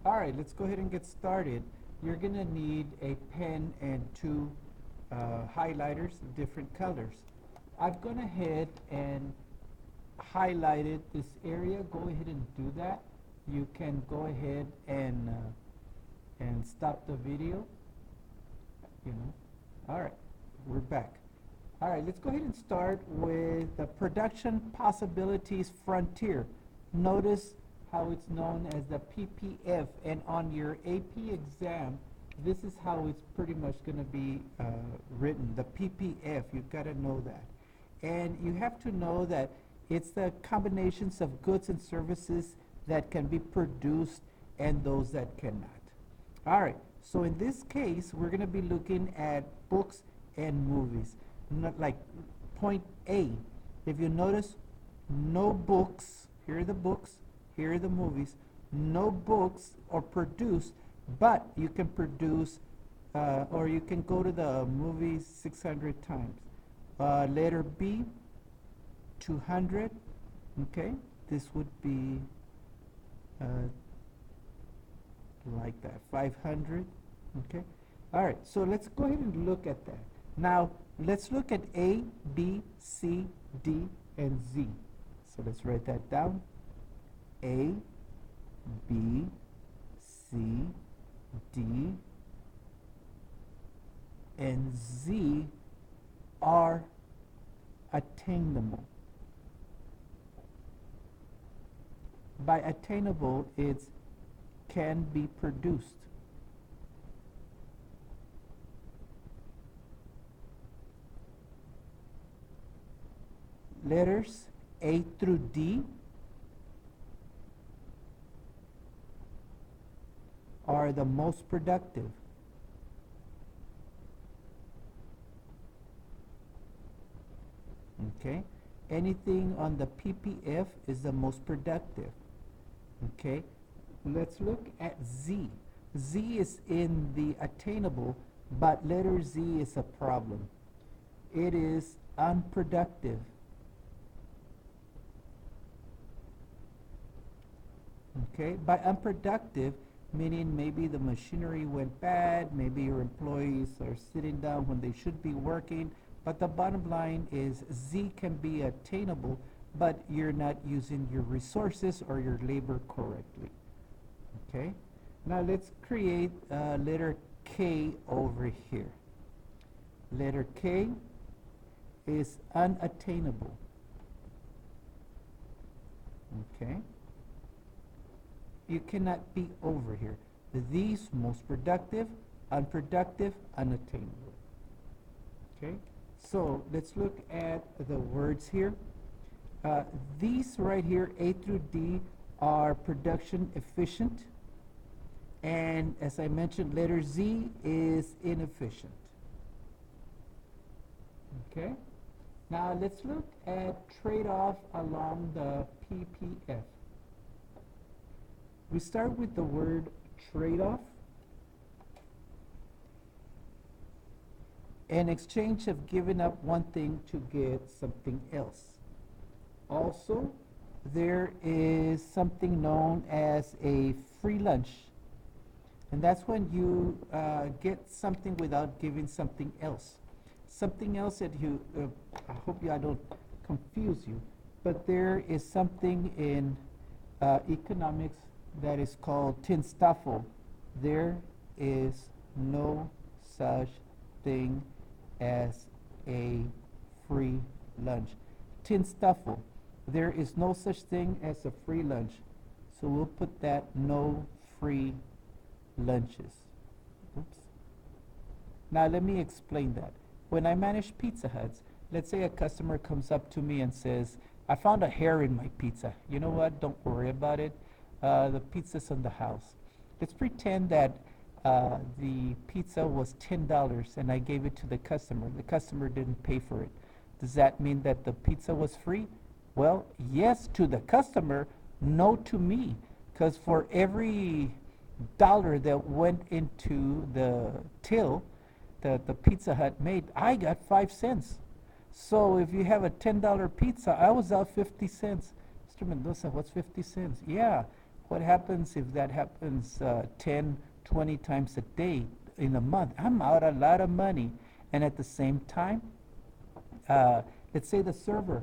All right, let's go ahead and get started. You're going to need a pen and two highlighters of different colors. I've gone ahead and highlighted this area. Go ahead and do that. You can go ahead and stop the video. All right, we're back. All right, let's go ahead and start with the production possibilities frontier. Notice how it's known as the PPF, and on your AP exam, this is how it's pretty much going to be written, the PPF. You've got to know that. And you have to know that it's the combinations of goods and services that can be produced and those that cannot. All right, so in this case, we're going to be looking at books and movies. Not like point A, if you notice, no books, here are the books, here are the movies, no books are produced, but you can produce, or you can go to the movies 600 times. Letter B, 200, okay, this would be like that, 500, okay. All right, so let's go ahead and look at that. Now, let's look at A, B, C, D, and Z. So let's write that down. A, B, C, D, and Z are attainable. By attainable, it's can be produced. Letters A through D are the most productive. Okay, anything on the PPF is the most productive. Okay, let's look at Z. Z is in the attainable, but letter Z is a problem. It is unproductive. Okay, by unproductive, meaning maybe the machinery went bad, maybe your employees are sitting down when they should be working, but the bottom line is Z can be attainable, but you're not using your resources or your labor correctly. Okay, now let's create letter K over here. Letter K is unattainable. Okay, you cannot be over here. These most productive, unproductive, unattainable. Okay, so let's look at the words here. These right here, A through D, are production efficient, and as I mentioned, letter Z is inefficient. Okay, now let's look at trade-off along the PPF. We start with the word trade-off. An exchange of giving up one thing to get something else. Also, there is something known as a free lunch. And that's when you get something without giving something else. Something else that you, I hope I don't confuse you, but there is something in economics that is called Tinstaffel. There is no such thing as a free lunch. Tinstaffel. There is no such thing as a free lunch. So we'll put that no free lunches. Oops. Now let me explain that. When I manage Pizza Huts, let's say a customer comes up to me and says, I found a hair in my pizza. You know what? Don't worry about it. The pizza's in the house. Let's pretend that the pizza was $10 and I gave it to the customer. The customer didn't pay for it. Does that mean that the pizza was free? Well, yes to the customer, no to me. Because for every dollar that went into the till that the Pizza Hut made, I got 5 cents. So if you have a $10 pizza, I was out 50 cents. Mr. Mendoza, what's 50 cents? Yeah, What happens if that happens 10, 20 times a day in a month? I'm out a lot of money. And at the same time, let's say the server,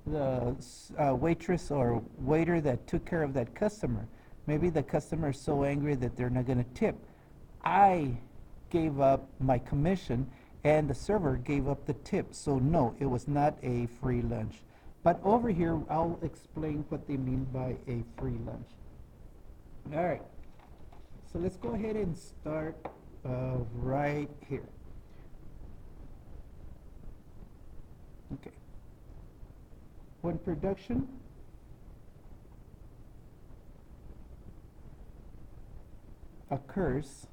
the waitress or waiter that took care of that customer, maybe the customer is so angry that they're not going to tip. I gave up my commission and the server gave up the tip. So no, it was not a free lunch. But over here, I'll explain what they mean by a free lunch. All right, so let's go ahead and start right here. Okay. When production occurs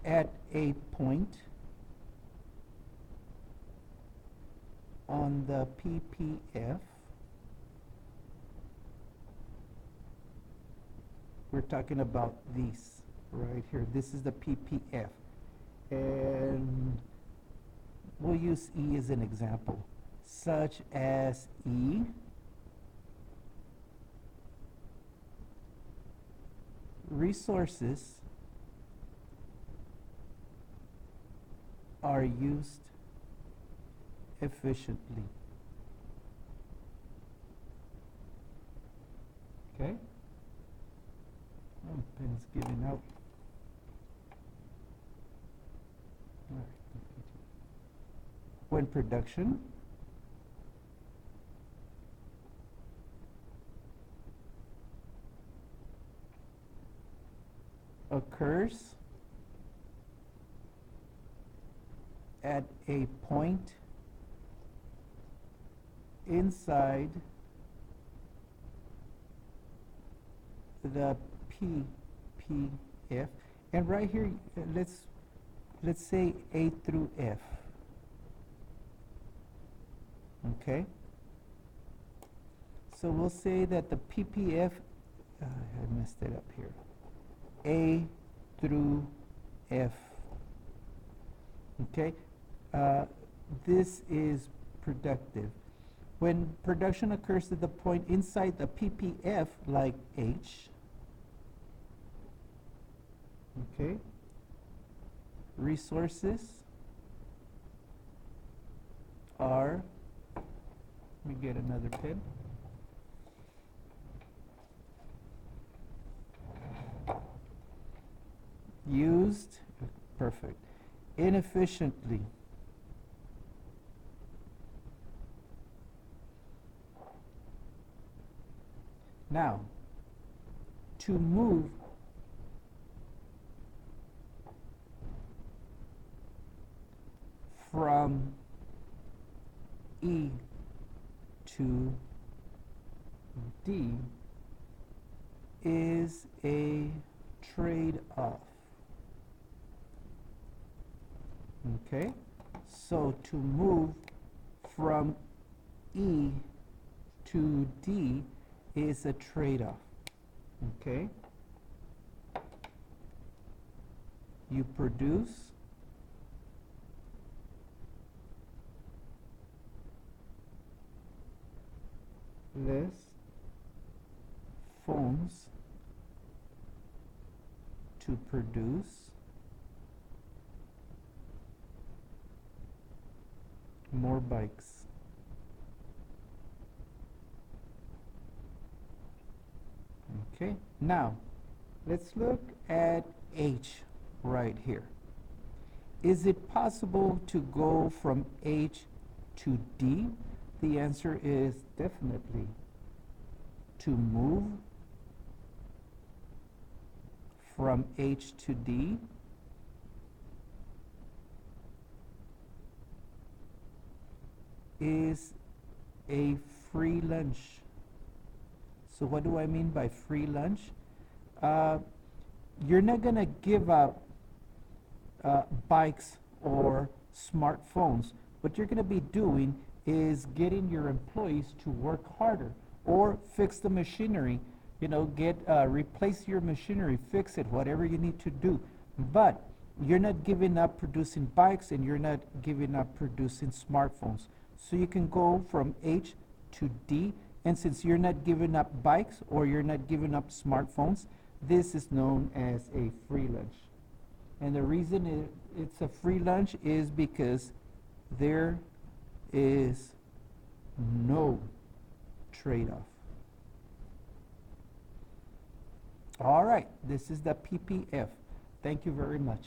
at a point on the PPF, we're talking about these right here. This is the PPF. And we'll use E as an example, such as E resources are used efficiently. Okay? Oh, pen's giving out. All right. When production occurs at a point inside the PPF, and right here let's say A through F. Okay, so we'll say that the PPF, I messed it up here, A through F. Okay, this is productive. When production occurs at the point inside the PPF, like H, okay, resources are, let me get another pen. Used, perfect, inefficiently. Now, to move from E to D is a trade-off. Okay, so to move from E to D is a trade-off. Okay, you produce less phones to produce more bikes. Okay, now let's look at H right here. Is it possible to go from H to D? The answer is definitely. To move from H to D is a free lunch. So what do I mean by free lunch? You're not going to give up bikes or smartphones. What you're going to be doing is getting your employees to work harder or fix the machinery, you know, replace your machinery, fix it, whatever you need to do. But you're not giving up producing bikes and you're not giving up producing smartphones. So you can go from H to D, And since you're not giving up bikes or you're not giving up smartphones, this is known as a free lunch. And the reason it's a free lunch is because there is no trade-off. All right, this is the PPF. Thank you very much.